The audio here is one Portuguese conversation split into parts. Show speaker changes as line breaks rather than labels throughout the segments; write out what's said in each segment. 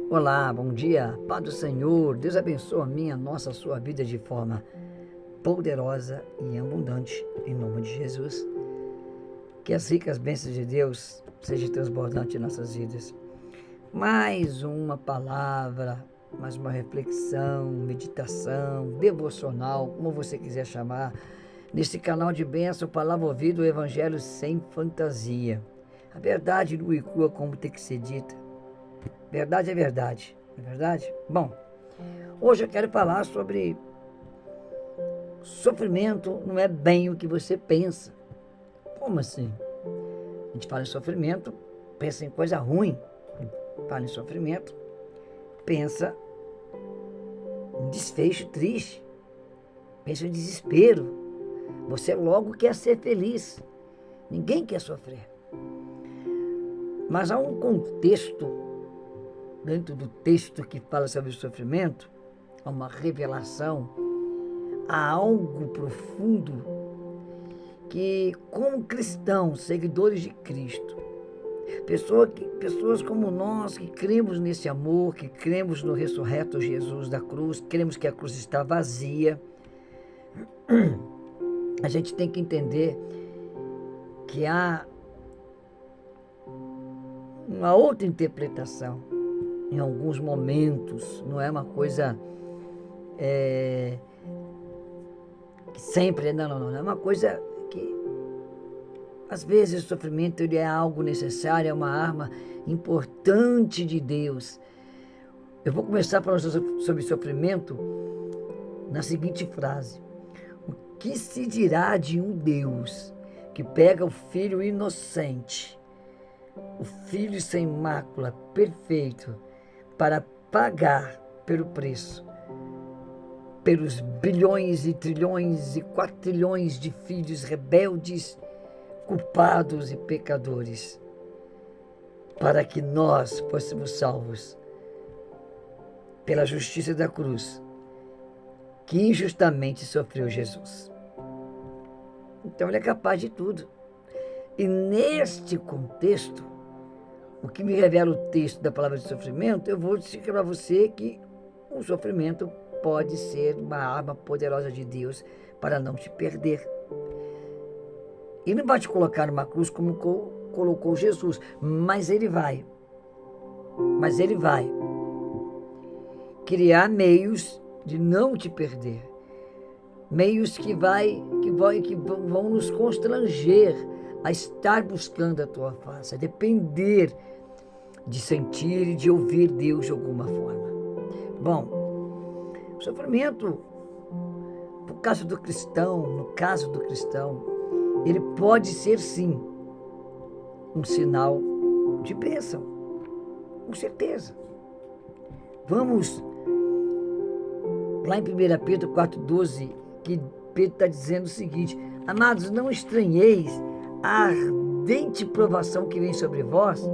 Olá, bom dia, Paz do Senhor, Deus abençoe a minha, a nossa, a sua vida de forma poderosa e abundante, em nome de Jesus. Que as ricas bênçãos de Deus sejam transbordantes em nossas vidas. Mais uma palavra, mais uma reflexão, meditação, devocional, como você quiser chamar, nesse canal de bênção, palavra ouvida, o Evangelho sem fantasia. A verdade nua e crua como tem que ser dita. Verdade é verdade, não é verdade? Bom, hoje eu quero falar sobre sofrimento não é bem o que você pensa. Como assim? A gente fala em sofrimento, pensa em coisa ruim. Fala em sofrimento, pensa em desfecho triste, pensa em desespero. Você logo quer ser feliz. Ninguém quer sofrer. Mas há um contexto dentro do texto que fala sobre o sofrimento, há uma revelação, há algo profundo que, como cristãos, seguidores de Cristo, pessoas como nós que cremos nesse amor, que cremos no ressurreto Jesus da cruz, cremos que a cruz está vazia, a gente tem que entender que há uma outra interpretação. Em alguns momentos, não é uma coisa que sempre, não, é uma coisa que às vezes o sofrimento ele é algo necessário, é uma arma importante de Deus. Eu vou começar a falar sobre sofrimento na seguinte frase: o que se dirá de um Deus que pega o filho inocente, o filho sem mácula, perfeito, para pagar pelo preço, pelos bilhões e trilhões e quatrilhões de filhos rebeldes, culpados e pecadores, para que nós fôssemos salvos pela justiça da cruz, que injustamente sofreu Jesus. Então ele é capaz de tudo. E neste contexto, o que me revela o texto da palavra de sofrimento, eu vou dizer para você que o sofrimento pode ser uma arma poderosa de Deus para não te perder. Ele não vai te colocar numa cruz como colocou Jesus, mas ele vai criar meios de não te perder. Meios que vão nos constranger a estar buscando a tua face, a depender de sentir e de ouvir Deus de alguma forma. Bom, o sofrimento, no caso do cristão, ele pode ser sim um sinal de bênção, com certeza. Vamos lá em 1 Pedro 4,12, que Pedro está dizendo o seguinte: amados, não estranheis a ardente provação que vem sobre vós,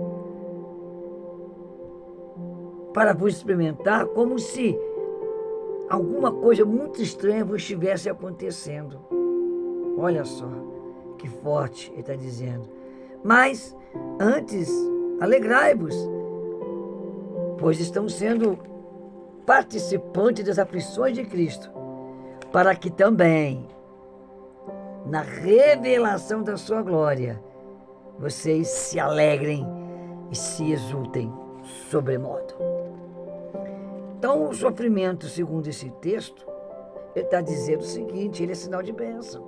para vos experimentar, como se alguma coisa muito estranha vos estivesse acontecendo. Olha só, que forte ele está dizendo. Mas, antes, alegrai-vos, pois estão sendo participantes das aflições de Cristo, para que também, na revelação da sua glória, vocês se alegrem e se exultem sobremodo. Então, o sofrimento, segundo esse texto, ele está dizendo o seguinte: ele é sinal de bênção.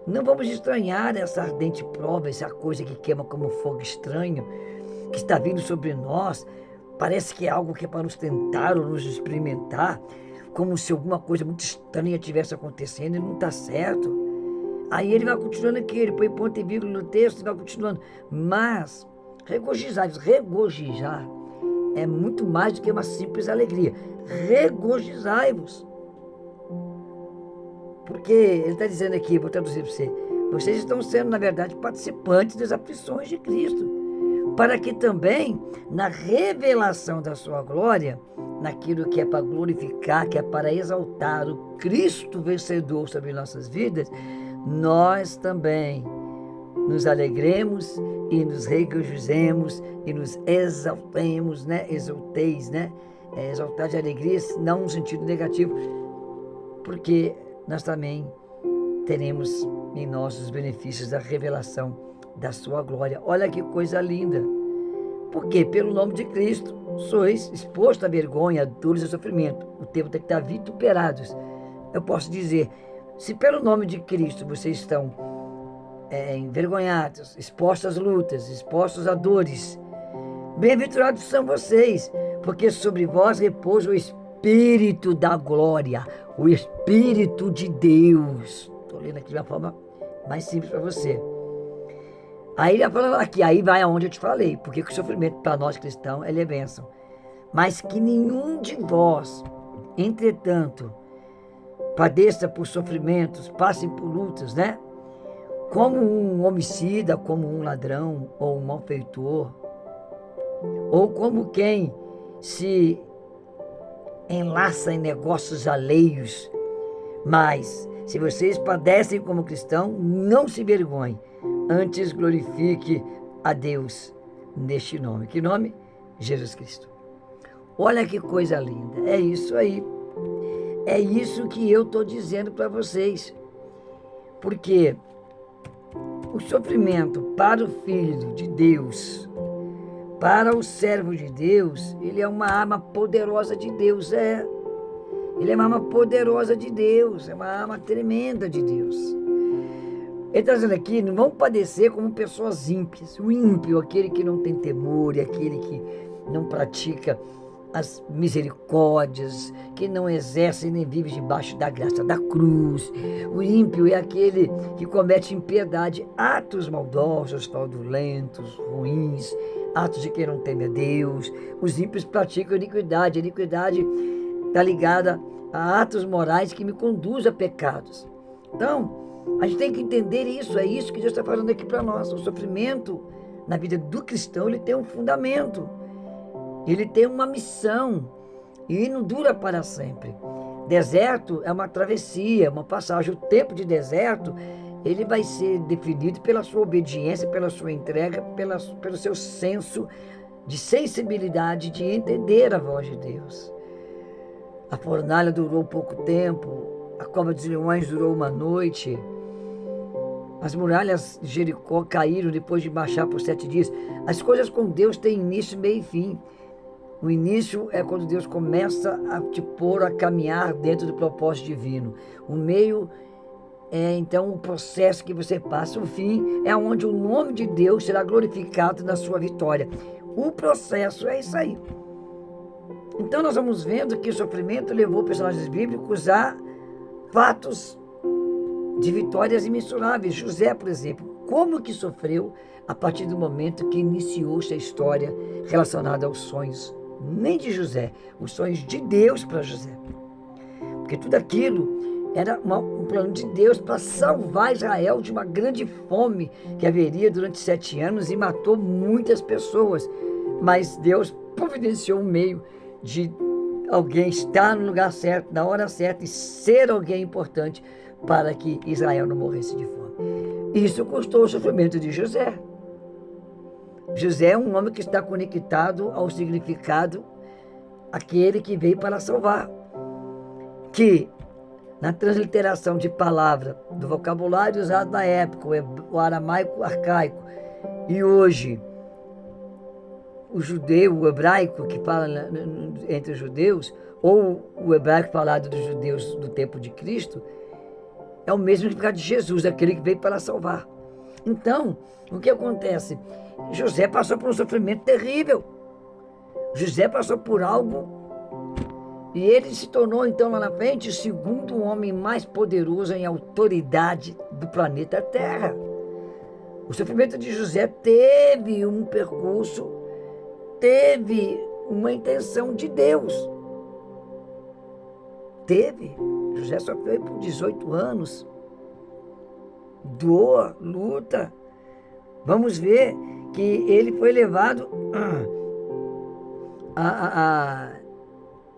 Não vamos estranhar essa ardente prova, essa coisa que queima como fogo estranho, que está vindo sobre nós. Parece que é algo que é para nos tentar ou nos experimentar, como se alguma coisa muito estranha estivesse acontecendo e não está certo. Aí ele vai continuando aqui, ele põe ponto e vírgula no texto e vai continuando. Mas, regozijai-vos, regozijar é muito mais do que uma simples alegria. Regozijai-vos. Porque ele está dizendo aqui, vou traduzir para você: vocês estão sendo, na verdade, participantes das aflições de Cristo, para que também, na revelação da sua glória, naquilo que é para glorificar, que é para exaltar o Cristo vencedor sobre nossas vidas, nós também nos alegremos e nos regozijemos e nos exaltemos, né? Exalteis, né? Exaltar de alegria, não no sentido negativo, porque nós também teremos em nós os benefícios da revelação da sua glória. Olha que coisa linda! Porque pelo nome de Cristo sois expostos à vergonha, a dores e sofrimento. O tempo tem que estar vituperados. Eu posso dizer, se pelo nome de Cristo vocês estão envergonhados, expostos às lutas, expostos a dores, bem-aventurados são vocês, porque sobre vós repousa o Espírito da glória, o Espírito de Deus. Estou lendo aqui de uma forma mais simples para você. Aí ele fala aqui, aí vai aonde eu te falei, porque o sofrimento para nós cristãos ele é bênção. Mas que nenhum de vós, entretanto, padeça por sofrimentos, passe por lutas, né? Como um homicida, como um ladrão, ou um malfeitor, ou como quem se enlaça em negócios alheios. Mas, se vocês padecem como cristão, não se vergonhem, antes glorifique a Deus neste nome. Que nome? Jesus Cristo. Olha que coisa linda, é isso aí. É isso que eu estou dizendo para vocês. Porque o sofrimento para o Filho de Deus, para o servo de Deus, ele é uma arma poderosa de Deus, Ele é uma arma poderosa de Deus, é uma arma tremenda de Deus. Ele está dizendo aqui, não vão padecer como pessoas ímpias. O ímpio, aquele que não tem temor, aquele que não pratica as misericórdias, que não exerce nem vive debaixo da graça da cruz. O ímpio é aquele que comete impiedade, atos maldosos, fraudulentos, ruins, atos de quem não teme a Deus. Os ímpios praticam iniquidade. A iniquidade está ligada a atos morais que me conduzem a pecados. Então, a gente tem que entender isso, é isso que Deus está falando aqui para nós. O sofrimento na vida do cristão, ele tem um fundamento, ele tem uma missão, e não dura para sempre. Deserto é uma travessia, uma passagem. O tempo de deserto, ele vai ser definido pela sua obediência, pela sua entrega, pelo seu senso de sensibilidade, de entender a voz de Deus. A fornalha durou pouco tempo, a cova dos leões durou uma noite, as muralhas de Jericó caíram depois de baixar por 7 dias. As coisas com Deus têm início, meio e fim. O início é quando Deus começa a te pôr a caminhar dentro do propósito divino. O meio é então o processo que você passa. O fim é onde o nome de Deus será glorificado na sua vitória. O processo é isso aí. Então nós vamos vendo que o sofrimento levou personagens bíblicos a fatos de vitórias imensuráveis. José, por exemplo, como que sofreu a partir do momento que iniciou-se a história relacionada aos sonhos, nem de José, os sonhos de Deus para José. Porque tudo aquilo era um plano de Deus para salvar Israel de uma grande fome que haveria durante 7 anos e matou muitas pessoas. Mas Deus providenciou um meio de alguém estar no lugar certo, na hora certa e ser alguém importante para que Israel não morresse de fome. Isso custou o sofrimento de José. José é um homem que está conectado ao significado, aquele que veio para salvar. Que, na transliteração de palavra, do vocabulário usado na época, o aramaico arcaico, e hoje, o judeu, o hebraico que fala entre os judeus, ou o hebraico falado dos judeus do tempo de Cristo, é o mesmo significado de Jesus, aquele que veio para salvar. Então, o que acontece? José passou por um sofrimento terrível. José passou por algo e ele se tornou, então, lá na frente, o segundo homem mais poderoso em autoridade do planeta Terra. O sofrimento de José teve um percurso, teve uma intenção de Deus. Teve. José sofreu por 18 anos. Dor, luta. Vamos ver que ele foi levado a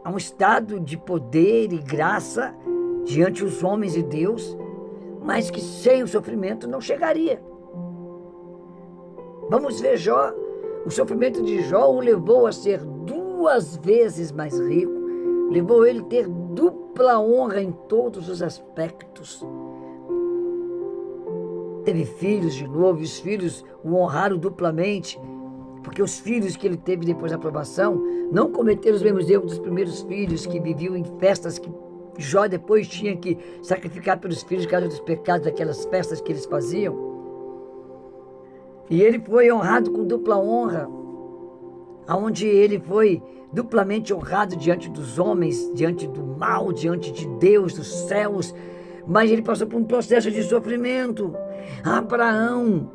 um estado de poder e graça diante dos homens e Deus, mas que sem o sofrimento não chegaria. Vamos ver Jó. O sofrimento de Jó o levou a ser 2 vezes mais rico, levou ele a ter dupla honra em todos os aspectos. Teve filhos de novo, e os filhos o honraram duplamente, porque os filhos que ele teve depois da aprovação não cometeram os mesmos erros dos primeiros filhos, que viviam em festas que Jó depois tinha que sacrificar pelos filhos por causa dos pecados daquelas festas que eles faziam. E ele foi honrado com dupla honra, onde ele foi duplamente honrado diante dos homens, diante do mal, diante de Deus, dos céus. Mas ele passou por um processo de sofrimento. Abraão,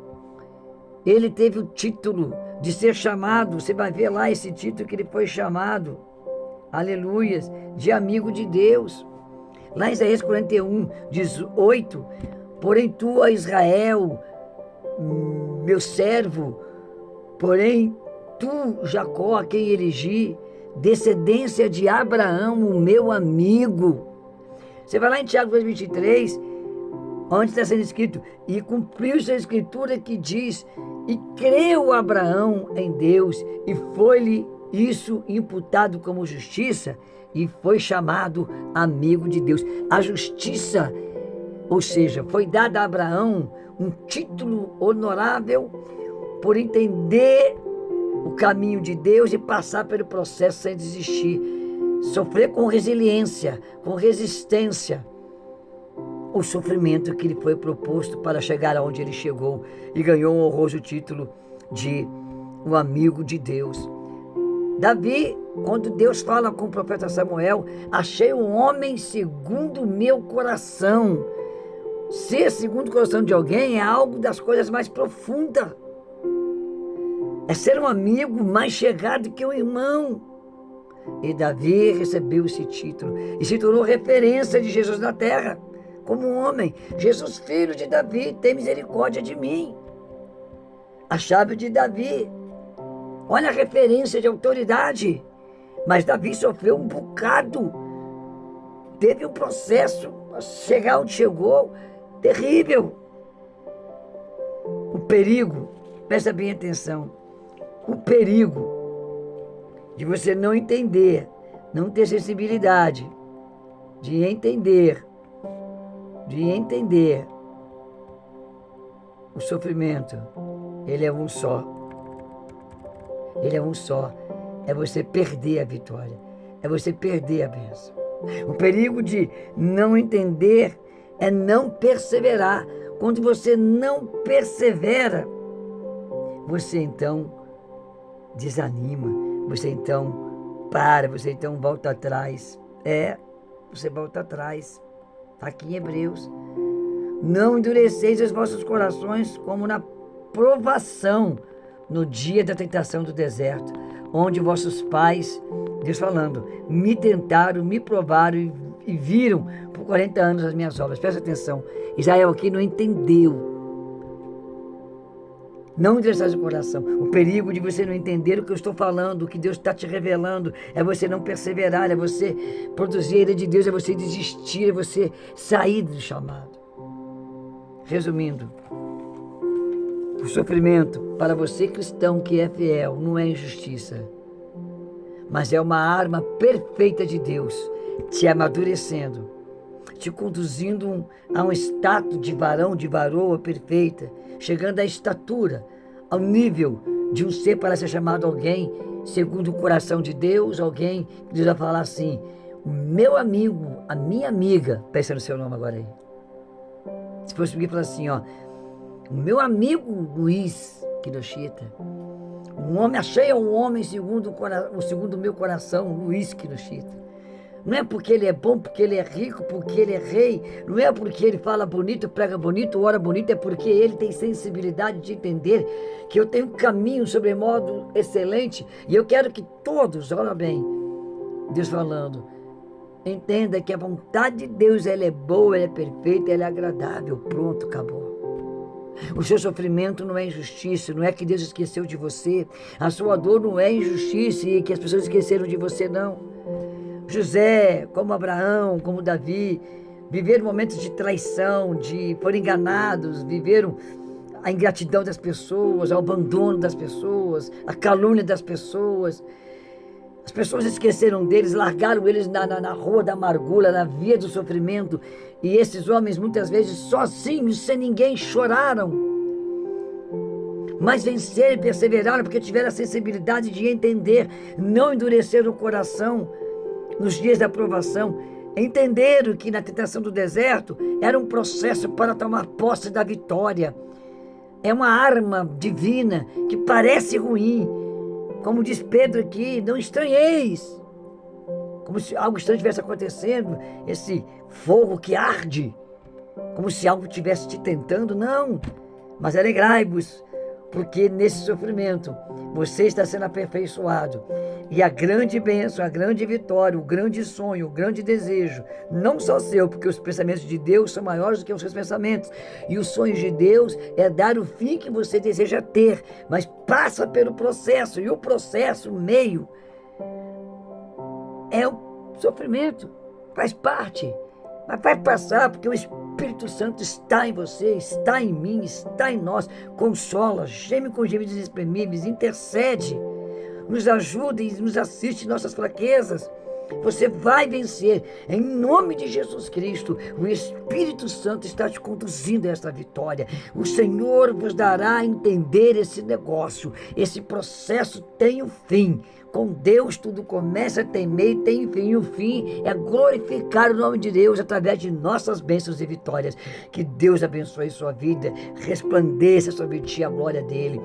ele teve o título de ser chamado, você vai ver lá esse título que ele foi chamado, aleluias, de amigo de Deus. Lá em Isaías 41, 18, porém tu, ó Israel, meu servo, porém tu, Jacó, a quem elegi, descendência de Abraão, o meu amigo. Você vai lá em Tiago 2,23, onde está sendo escrito, e cumpriu-se a escritura que diz, e creu Abraão em Deus, e foi-lhe isso imputado como justiça, e foi chamado amigo de Deus. A justiça, ou seja, foi dada a Abraão um título honorável por entender o caminho de Deus e passar pelo processo sem desistir. Sofrer com resiliência, com resistência, o sofrimento que lhe foi proposto para chegar aonde ele chegou e ganhou um honroso título de um amigo de Deus. Davi, quando Deus fala com o profeta Samuel, achei um homem segundo o meu coração. Ser segundo o coração de alguém é algo das coisas mais profundas. É ser um amigo mais chegado que um irmão. E Davi recebeu esse título e se tornou referência de Jesus na terra. Como um homem, Jesus, filho de Davi, tem misericórdia de mim. A chave de Davi. Olha a referência de autoridade. Mas Davi sofreu um bocado. Teve um processo para chegar onde chegou terrível. O perigo, presta bem atenção, o perigo de você não entender, não ter sensibilidade, de entender o sofrimento, ele é um só. Ele é um só. É você perder a vitória. É você perder a bênção. O perigo de não entender é não perseverar. Quando você não persevera, você então desanima. Você então para. Você então volta atrás. Você volta atrás. Está aqui em Hebreus. Não endureceis os vossos corações como na provação no dia da tentação do deserto, onde vossos pais, Deus falando, me tentaram, me provaram e viram por 40 anos as minhas obras. Presta atenção, Israel aqui não entendeu. Não endureçais o coração. O perigo de você não entender o que eu estou falando, o que Deus está te revelando, é você não perseverar, é você produzir a ira de Deus, é você desistir, é você sair do chamado. Resumindo, o sofrimento para você cristão que é fiel não é injustiça, mas é uma arma perfeita de Deus, te amadurecendo, te conduzindo a um status de varão, de varoa perfeita, chegando à estatura, ao nível de um ser para ser chamado alguém segundo o coração de Deus, alguém que Deus vai falar assim, o meu amigo, a minha amiga, pensa no seu nome agora aí. Se fosse alguém falar assim, ó, o meu amigo Luiz Kinoshita, achei um homem segundo o meu coração, Luiz Kinoshita. Não é porque ele é bom, porque ele é rico, porque ele é rei, não é porque ele fala bonito, prega bonito, ora bonito, é porque ele tem sensibilidade de entender que eu tenho um caminho sobremodo excelente e eu quero que todos, olha bem, Deus falando, entenda que a vontade de Deus, ela é boa, ela é perfeita, ela é agradável, pronto, acabou. O seu sofrimento não é injustiça, não é que Deus esqueceu de você, a sua dor não é injustiça e que as pessoas esqueceram de você, não. José, como Abraão, como Davi, viveram momentos de traição, foram enganados, viveram a ingratidão das pessoas, ao abandono das pessoas, a calúnia das pessoas. As pessoas esqueceram deles, largaram eles na rua da amargura, na via do sofrimento. E esses homens, muitas vezes, sozinhos, sem ninguém, choraram. Mas venceram e perseveraram porque tiveram a sensibilidade de entender, não endureceram o coração nos dias da provação. Entenderam que na tentação do deserto era um processo para tomar posse da vitória. É uma arma divina que parece ruim. Como diz Pedro aqui, não estranheis. Como se algo estranho estivesse acontecendo, esse fogo que arde. Como se algo estivesse te tentando, não. Mas alegrai-vos, porque nesse sofrimento você está sendo aperfeiçoado. E a grande bênção, a grande vitória, o grande sonho, o grande desejo, não só seu, porque os pensamentos de Deus são maiores do que os seus pensamentos. E os sonhos de Deus é dar o fim que você deseja ter, mas passa pelo processo. E o processo, o meio, é o sofrimento, faz parte. Mas vai passar, porque o Espírito Santo está em você, está em mim, está em nós. Consola, geme com gemidos inexprimíveis, intercede, nos ajuda e nos assiste em nossas fraquezas. Você vai vencer, em nome de Jesus Cristo. O Espírito Santo está te conduzindo a esta vitória. O Senhor vos dará a entender esse negócio. Esse processo tem um fim. Com Deus tudo começa, tem meio e tem fim. E o fim é glorificar o nome de Deus através de nossas bênçãos e vitórias. Que Deus abençoe sua vida, resplandeça sobre ti a glória dele.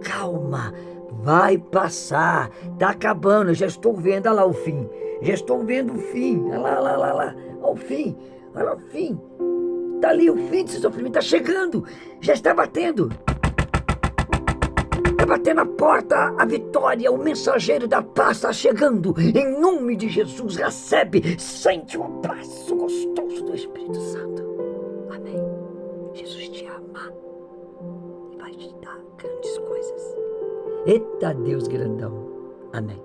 Calma, vai passar, está acabando, eu já estou vendo, olha lá o fim. Já estou vendo o fim, olha lá, olha o fim, olha o fim. Está ali o fim desse sofrimento, está chegando, já está batendo. Está batendo a porta, a vitória, o mensageiro da paz está chegando. Em nome de Jesus, recebe, sente o abraço gostoso do Espírito Santo. Amém. Jesus te ama e vai te dar grandes coisas. Eita Deus grandão. Amém.